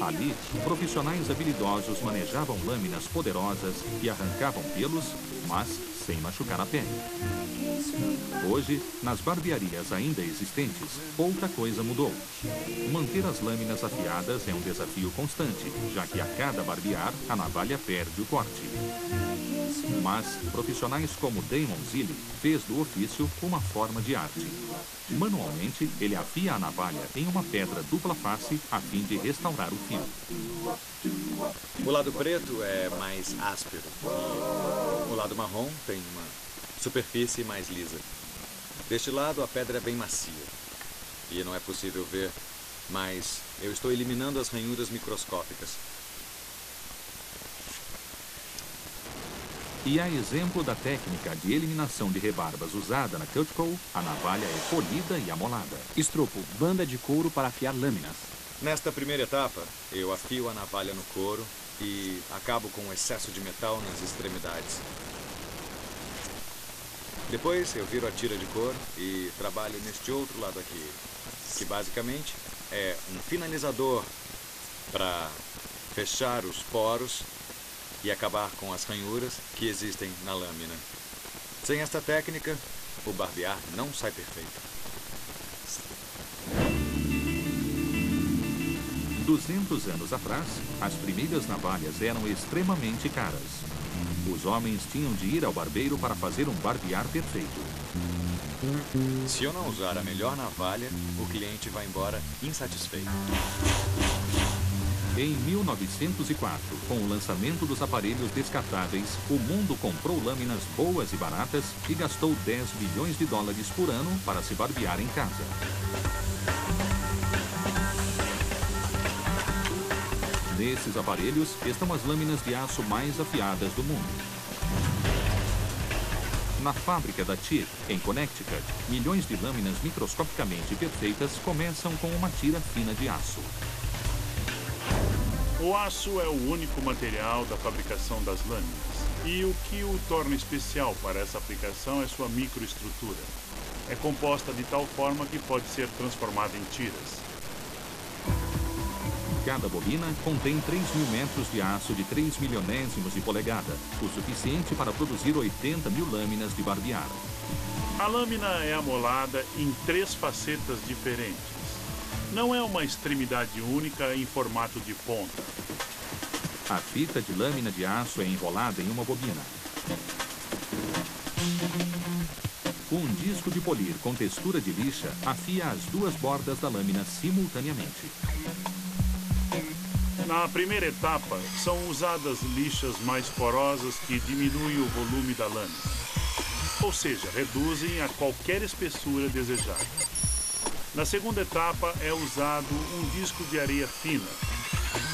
Ali, profissionais habilidosos manejavam lâminas poderosas e arrancavam pelos, mas sem machucar a pele. Hoje, nas barbearias ainda existentes, pouca coisa mudou. Manter as lâminas afiadas é um desafio constante, já que a cada barbear, a navalha perde o corte. Mas profissionais como Damon Zilli fez do ofício uma forma de arte. Manualmente, ele afia a navalha em uma pedra dupla face a fim de restaurar o fio. O lado preto é mais áspero e o lado marrom tem uma superfície mais lisa. Deste lado, a pedra é bem macia e não é possível ver, mas eu estou eliminando as ranhuras microscópicas. E a exemplo da técnica de eliminação de rebarbas usada na Cutco, a navalha é polida e amolada. Estropo, banda de couro para afiar lâminas. Nesta primeira etapa, eu afio a navalha no couro e acabo com o excesso de metal nas extremidades. Depois eu viro a tira de couro e trabalho neste outro lado aqui, que basicamente é um finalizador para fechar os poros e acabar com as ranhuras que existem na lâmina. Sem esta técnica, o barbear não sai perfeito. 200 anos atrás, as primeiras navalhas eram extremamente caras. Os homens tinham de ir ao barbeiro para fazer um barbear perfeito. Se eu não usar a melhor navalha, o cliente vai embora insatisfeito. Em 1904, com o lançamento dos aparelhos descartáveis, o mundo comprou lâminas boas e baratas e gastou 10 bilhões de dólares por ano para se barbear em casa. Nesses aparelhos estão as lâminas de aço mais afiadas do mundo. Na fábrica da TIC, em Connecticut, milhões de lâminas microscopicamente perfeitas começam com uma tira fina de aço. O aço é o único material da fabricação das lâminas. E o que o torna especial para essa aplicação é sua microestrutura. É composta de tal forma que pode ser transformada em tiras. Cada bobina contém 3.000 metros de aço de 3 milionésimos de polegada, o suficiente para produzir 80 mil lâminas de barbear. A lâmina é amolada em 3 facetas diferentes. Não é uma extremidade única em formato de ponta. A fita de lâmina de aço é enrolada em uma bobina. Um disco de polir com textura de lixa afia as 2 bordas da lâmina simultaneamente. Na primeira etapa, são usadas lixas mais porosas que diminuem o volume da lâmina, ou seja, reduzem a qualquer espessura desejada. Na segunda etapa, é usado um disco de areia fina,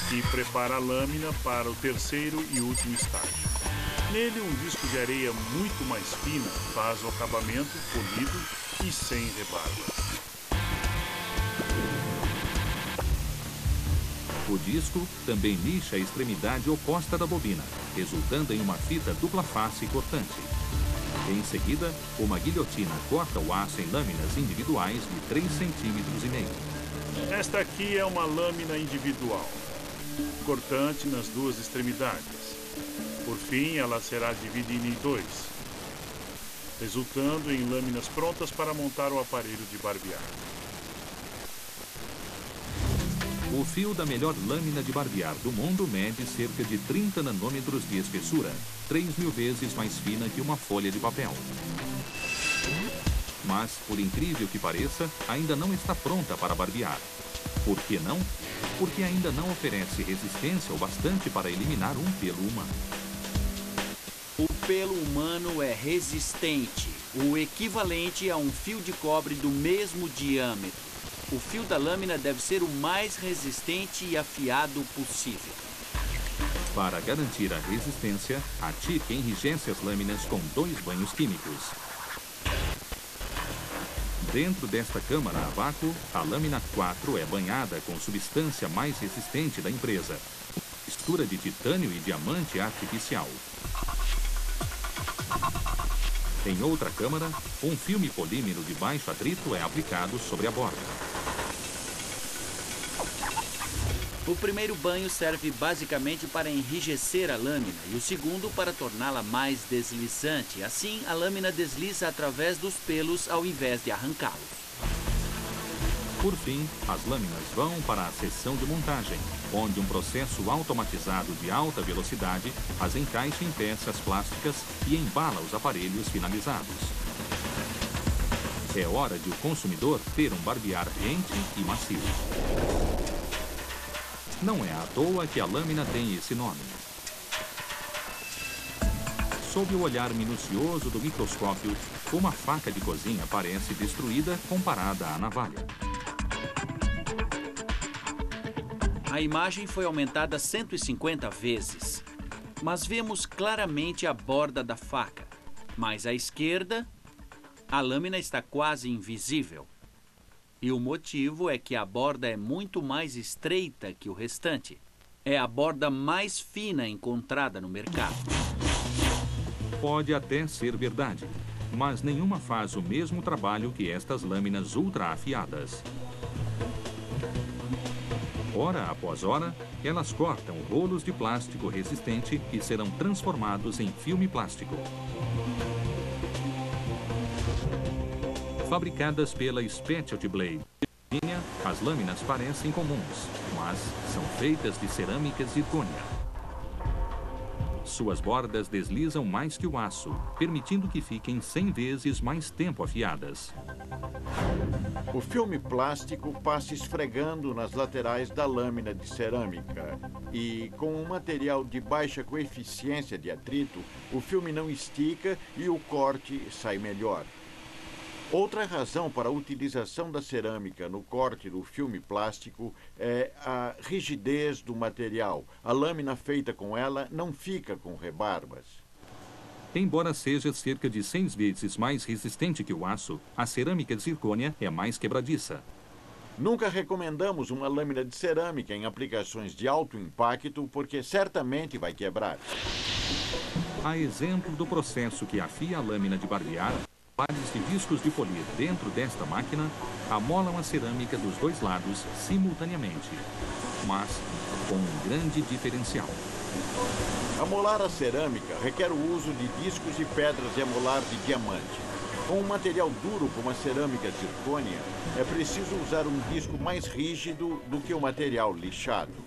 que prepara a lâmina para o terceiro e último estágio. Nele, um disco de areia muito mais fina faz o acabamento polido e sem rebarbas. O disco também lixa a extremidade oposta da bobina, resultando em uma fita dupla face cortante. Em seguida, uma guilhotina corta o aço em lâminas individuais de 3,5 centímetros. Esta aqui é uma lâmina individual, cortante nas 2 extremidades. Por fim, ela será dividida em 2, resultando em lâminas prontas para montar o aparelho de barbear. O fio da melhor lâmina de barbear do mundo mede cerca de 30 nanômetros de espessura, 3.000 vezes mais fina que uma folha de papel. Mas, por incrível que pareça, ainda não está pronta para barbear. Por que não? Porque ainda não oferece resistência o bastante para eliminar um pelo humano. O pelo humano é resistente, o equivalente a um fio de cobre do mesmo diâmetro. O fio da lâmina deve ser o mais resistente e afiado possível. Para garantir a resistência, a TIC enrijece as lâminas com 2 banhos químicos. Dentro desta câmara a vácuo, a lâmina 4 é banhada com substância mais resistente da empresa, mistura de titânio e diamante artificial. Em outra câmara, um filme polímero de baixo atrito é aplicado sobre a borda. O primeiro banho serve basicamente para enrijecer a lâmina e o segundo para torná-la mais deslizante. Assim, a lâmina desliza através dos pelos ao invés de arrancá-los. Por fim, as lâminas vão para a seção de montagem, onde um processo automatizado de alta velocidade as encaixa em peças plásticas e embala os aparelhos finalizados. É hora de o consumidor ter um barbear rente e macio. Não é à toa que a lâmina tem esse nome. Sob o olhar minucioso do microscópio, uma faca de cozinha parece destruída comparada à navalha. A imagem foi aumentada 150 vezes, mas vemos claramente a borda da faca. Mais à esquerda, a lâmina está quase invisível. E o motivo é que a borda é muito mais estreita que o restante. É a borda mais fina encontrada no mercado. Pode até ser verdade, mas nenhuma faz o mesmo trabalho que estas lâminas ultra afiadas. Hora após hora, elas cortam rolos de plástico resistente que serão transformados em filme plástico. Fabricadas pela Specialty Blade, as lâminas parecem comuns, mas são feitas de cerâmica zircônia. Suas bordas deslizam mais que o aço, permitindo que fiquem 100 vezes mais tempo afiadas. O filme plástico passa esfregando nas laterais da lâmina de cerâmica e, com um material de baixa coeficiência de atrito, o filme não estica e o corte sai melhor. Outra razão para a utilização da cerâmica no corte do filme plástico é a rigidez do material. A lâmina feita com ela não fica com rebarbas. Embora seja cerca de 100 vezes mais resistente que o aço, a cerâmica zircônia é mais quebradiça. Nunca recomendamos uma lâmina de cerâmica em aplicações de alto impacto, porque certamente vai quebrar. A exemplo do processo que afia a lâmina de barbear, pares de discos de polir dentro desta máquina amolam a cerâmica dos dois lados simultaneamente, mas com um grande diferencial. Amolar a cerâmica requer o uso de discos e pedras de amolar de diamante. Com um material duro como a cerâmica zircônia, é preciso usar um disco mais rígido do que o material lixado.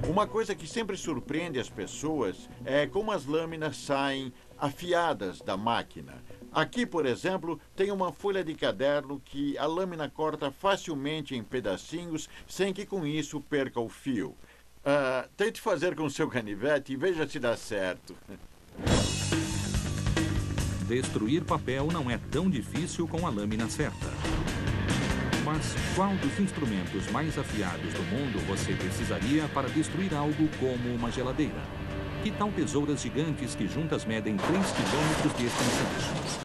Uma coisa que sempre surpreende as pessoas é como as lâminas saem afiadas da máquina. Aqui, por exemplo, tem uma folha de caderno que a lâmina corta facilmente em pedacinhos sem que com isso perca o fio. Tente fazer com seu canivete e veja se dá certo. Destruir papel não é tão difícil com a lâmina certa. Mas qual dos instrumentos mais afiados do mundo você precisaria para destruir algo como uma geladeira? Que tal tesouras gigantes que juntas medem 3 quilômetros de extensão?